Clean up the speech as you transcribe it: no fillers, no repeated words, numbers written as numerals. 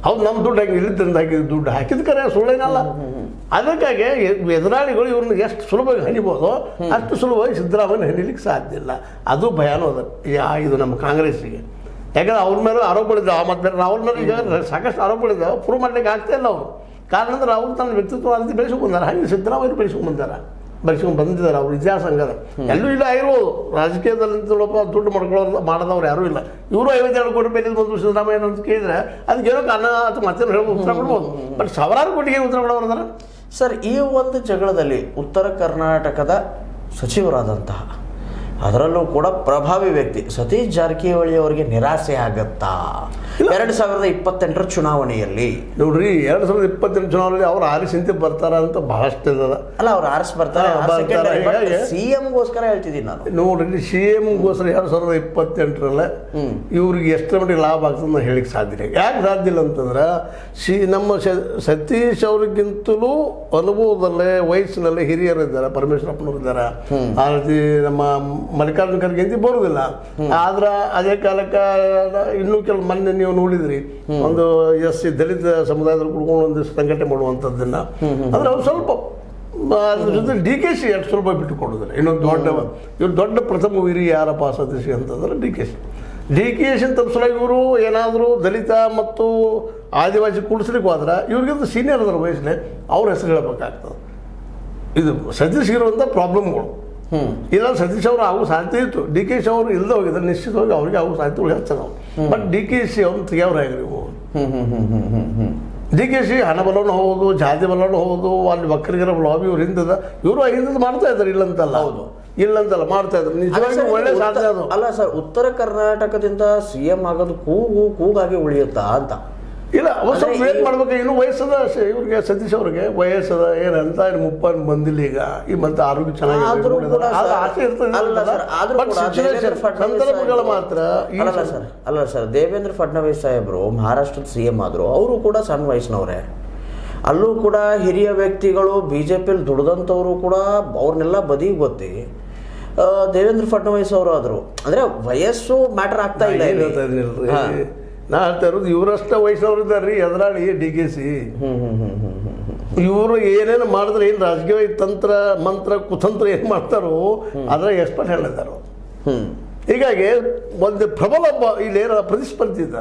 ಹೌದು, ನಮ್ಮ ದುಡ್ಡು ಹಾಕಿ ಇಲ್ಲಿದ್ದಂದು ಹಾಕಿದ್ದು ದುಡ್ಡು ಹಾಕಿದ ಕರೆ ಸುಳ್ಳೇನಲ್ಲ. ಅದಕ್ಕಾಗಿ ಎದುರಾಳಿಗಳು ಇವ್ರನ್ನ ಎಷ್ಟು ಸುಲಭವಾಗಿ ಹನಿಬೋದು ಅಷ್ಟು ಸುಲಭವಾಗಿ ಸಿದ್ದರಾಮಯ್ಯ ಹನಿಲಿಕ್ಕೆ ಸಾಧ್ಯ ಇಲ್ಲ. ಅದು ಭಯಾನೂ ಅದ ಇದು ನಮ್ಮ ಕಾಂಗ್ರೆಸ್ಸಿಗೆ. ಯಾಕಂದ್ರೆ ಅವ್ರ ಮೇಲೆ ಆರೋಪಗಳಿದ್ದಾವೆ, ಮತ್ತು ರಾಹುಲ್ ಮೇಲೆ ಈಗ ಸಾಕಷ್ಟು ಆರೋಪಗಳಿದ್ದಾವೆ, ಪ್ರೂವ್ ಮಾಡಲಿಕ್ಕೆ ಆಗ್ತಾ ಇಲ್ಲ ಅವರು. ಕಾರಣ ಅಂದ್ರೆ ರಾಹುಲ್ ತನ್ನ ವ್ಯಕ್ತಿತ್ವ ಅಂತ ಬೆಳೆಸ್ಕೊಂಡು ಬಂದಾರೆ, ಹಾಗೆ ಸಿದ್ದರಾಮಯ್ಯ ಬೆಳೆಸ್ಕೊಂಡು ಬಂದಿದ್ದಾರೆ. ಅವ್ರ ಇತಿಹಾಸ ಹಂಗದ. ಎಲ್ಲೂ ಇಲ್ಲ ಆಗಿರ್ಬೋದು ರಾಜಕೀಯದಲ್ಲಿ ಸ್ವಲ್ಪ ದುಡ್ಡು ಮಾಡಿದವ್ರು ಯಾರೂ ಇಲ್ಲ. ಇವರು 52 ಕೋಟಿ ರೂಪಾಯಿ ಬಂದು ಸಿದ್ದರಾಮಯ್ಯ ಅಂತ ಕೇಳಿದ್ರೆ ಅದಕ್ಕೆ ಏನೋ ಕಾರಣ ಅಥವಾ ಮತ್ತೆ ಹೇಳ್ಬೋದು, ಉತ್ತರ ಕೊಡ್ಬೋದು. ಬಟ್ ಸಾವಿರಾರು ಕೋಟಿಗೆ ಉತ್ತರ ಕೊಡೋರು ಸರ್. ಈ ಒಂದು ಜಗಳದಲ್ಲಿ ಉತ್ತರ ಕರ್ನಾಟಕದ ಸಚಿವರಾದಂತಹ, ಅದರಲ್ಲೂ ಕೂಡ ಪ್ರಭಾವಿ ವ್ಯಕ್ತಿ ಸತೀಶ್ ಜಾರಕಿಹೊಳಿ ಅವರಿಗೆ ನಿರಾಸೆ ಆಗತ್ತಾ 2028 ಚುನಾವಣೆಯಲ್ಲಿ? ನೋಡ್ರಿ, 2028 ಚುನಾವಣೆಯಲ್ಲಿ ಅವ್ರು ಆರಿಸಿಂತೆ ಬರ್ತಾರ ಅಂತ ಬಹಳಷ್ಟು ಇದ. ಅಲ್ಲ, ಅವ್ರು ಆರಿಸಿ ಬರ್ತಾರೆ, CM-ಗೋಸ್ಕರ ಹೇಳ್ತಿದ್ದೀನಿ ನಾನು. ನೋಡ್ರಿ, CM-ಗೋಸ್ಕರ 2028 ಇವ್ರಿಗೆ ಎಷ್ಟರ ಮಟ್ಟಿಗೆ ಲಾಭ ಆಗ್ತದೆ ನಾನು ಹೇಳಿಕ್ಕೆ ಸಾಧ್ಯ ಇಲ್ಲ. ಯಾಕೆ ಸಾಧ್ಯ ಇಲ್ಲ ಅಂತಂದ್ರೆ ನಮ್ಮ ಸತೀಶ್ ಅವ್ರಿಗಿಂತಲೂ ಅನುಭವದಲ್ಲೇ ವಯಸ್ಸಿನಲ್ಲೇ ಹಿರಿಯರಿದ್ದಾರೆ, ಪರಮೇಶ್ವರಪ್ಪನವ್ರು ಇದ್ದಾರೆ. ಆ ರೀತಿ ನಮ್ಮ ಮಲ್ಲಿಕಾರ್ಜುನ ಖರ್ಗೆ ಬರುವುದಿಲ್ಲ. ಆದ್ರೆ ಅದೇ ಕಾಲಕ್ಕೆ ಇನ್ನೂ ಕೆಲವು ಮೊನ್ನೆ ನೀವು ನೋಡಿದ್ರಿ, ಒಂದು SC ದಲಿತ ಸಮುದಾಯದಲ್ಲಿ ಕುಡ್ಕೊಂಡು ಒಂದು ಸಂಘಟನೆ ಮಾಡುವಂಥದ್ದನ್ನ. ಅಂದ್ರೆ ಅವ್ರು ಸ್ವಲ್ಪ ಅದ್ರ ಜೊತೆ DKC ಎಷ್ಟು ಸ್ವಲ್ಪ ಬಿಟ್ಟು ಕೊಡಿದ್ರೆ ಇನ್ನೊಂದು ಇವ್ರು ದೊಡ್ಡ ಪ್ರಥಮ ವೀರಿ ಯಾರಪ್ಪ ಸತೀಶ್ ಅಂತಂದ್ರೆ DKC ತಪ್ಪಿಸಲಾಗಿ ಇವರು ಏನಾದರೂ ದಲಿತ ಮತ್ತು ಆದಿವಾಸಿ ಕೂಡಿಸ್ಲಿಕ್ಕೆ ಹೋದ್ರೆ ಇವ್ರಿಗಿಂತ ಸೀನಿಯರ್ ಅದರ ವಯಸ್ಸಲ್ಲಿ ಅವ್ರ ಹೆಸರು ಹೇಳಬೇಕಾಗ್ತದೆ. ಇದು ಸತೀಶ್ ಇರುವಂಥ ಪ್ರಾಬ್ಲಮ್ಗಳು. ಇಲ್ಲ, ಸತೀಶ್ ಅವರು ಆಗೋ ಸಾಧ್ಯತೆ ಇತ್ತು. DKC ಅವರು ಇಲ್ಲದೆ ಹೋಗಿದ್ದಾರೆ, ನಿಶ್ಚಿತವಾಗಿ ಅವ್ರಿಗೆ ಆಗೋ ಸಾಧ್ಯತೆಗಳು ಹೆಚ್ಚನವು. ಬಟ್ DKC ಅವ್ರನ್ನ ತೆಗಿಯವ್ರಾಗ್ರಿ ನೀವು. DKC ಹಣ ಬಲವನ್ನು ಹೋಗೋದು, ಜಾತಿ ಬಲವನ್ನು ಹೋಗೋದು, ಅಲ್ಲಿ ಒಕ್ಕಲಿಗರ ಲಾಬಿ ಇವ್ರು ಇವರು ಹಿಂದದ ಮಾಡ್ತಾ ಇದ್ದಾರೆ, ಇಲ್ಲಂತಲ್ಲ. ಹೌದು, ಇಲ್ಲಂತಲ್ಲ, ಮಾಡ್ತಾ ಇದ್ದಾರೆ. ನಿಜವಾಗಿ ಒಳ್ಳೆ ಸಾಧ್ಯ ಅದು. ಅಲ್ಲ ಸರ್, ಉತ್ತರ ಕರ್ನಾಟಕದಿಂದ CM ಆಗೋದು ಕೂಗಾಗಿ ಉಳಿಯುತ್ತಾ ಅಂತ? ಇಲ್ಲ, ಅವ್ರು ಸ್ವಲ್ಪ ವೇಟ್ ಮಾಡ್ಬೇಕು. ಇನ್ನು ವಯಸ್ಸದ ಇವ್ರಿಗೆ ಸತೀಶ್ ಅವ್ರಿಗೆ ವಯಸ್ಸದ ಏನಂತ 30 ಬಂದಿಲ್ಲ ಈಗ. ಈ ಮತ್ತೆ ಆರೋಗ್ಯ ಚೆನ್ನಾಗಿ ಆಸೆ ಇರ್ತದೆ. ಸಂದರ್ಭಗಳು ಮಾತ್ರ ಅಲ್ಲ ಸರ್, ದೇವೇಂದ್ರ ಫಡ್ನವೀಸ್ ಸಾಹೇಬರು ಮಹಾರಾಷ್ಟ್ರದ CM ಆದ್ರು, ಅವರು ಕೂಡ ಸಣ್ಣ ವಯಸ್ಸಿನವರೇ. ಅಲ್ಲೂ ಕೂಡ ಹಿರಿಯ ವ್ಯಕ್ತಿಗಳು BJPಯಲ್ಲಿ ದುಡ್ದಂಥವ್ರು ಕೂಡ ಅವ್ರನ್ನೆಲ್ಲ ಬದಿಗೆ ಗೊತ್ತಿ ದೇವೇಂದ್ರ ಫಡ್ನವೀಸ್ ಅವರು ಆದರು. ಅಂದರೆ ವಯಸ್ಸು ಮ್ಯಾಟರ್ ಆಗ್ತಾ ಇಲ್ಲ. ನಾ ಹೇಳ್ತಾ ಇರೋದು ಇವರಷ್ಟ ವಯಸ್ಸವ್ರು ಇದ್ದಾರೆ ರೀ ಎದುರಾಳಿ DKC. ಇವರು ಏನೇನು ಮಾಡಿದ್ರೆ ಏನು ರಾಜಕೀಯ ತಂತ್ರ ಮಂತ್ರ ಕುತಂತ್ರ ಏನು ಮಾಡ್ತಾರೋ ಅದ್ರ ಎಕ್ಸ್ಪರ್ಟ್ ಹೇಳಿದ್ದಾರೆ. ಹೀಗಾಗಿ ಒಂದು ಪ್ರಬಲ ಇಲ್ಲೇನ ಪ್ರತಿಸ್ಪರ್ಧಿ ಇದ್ದಾರೆ.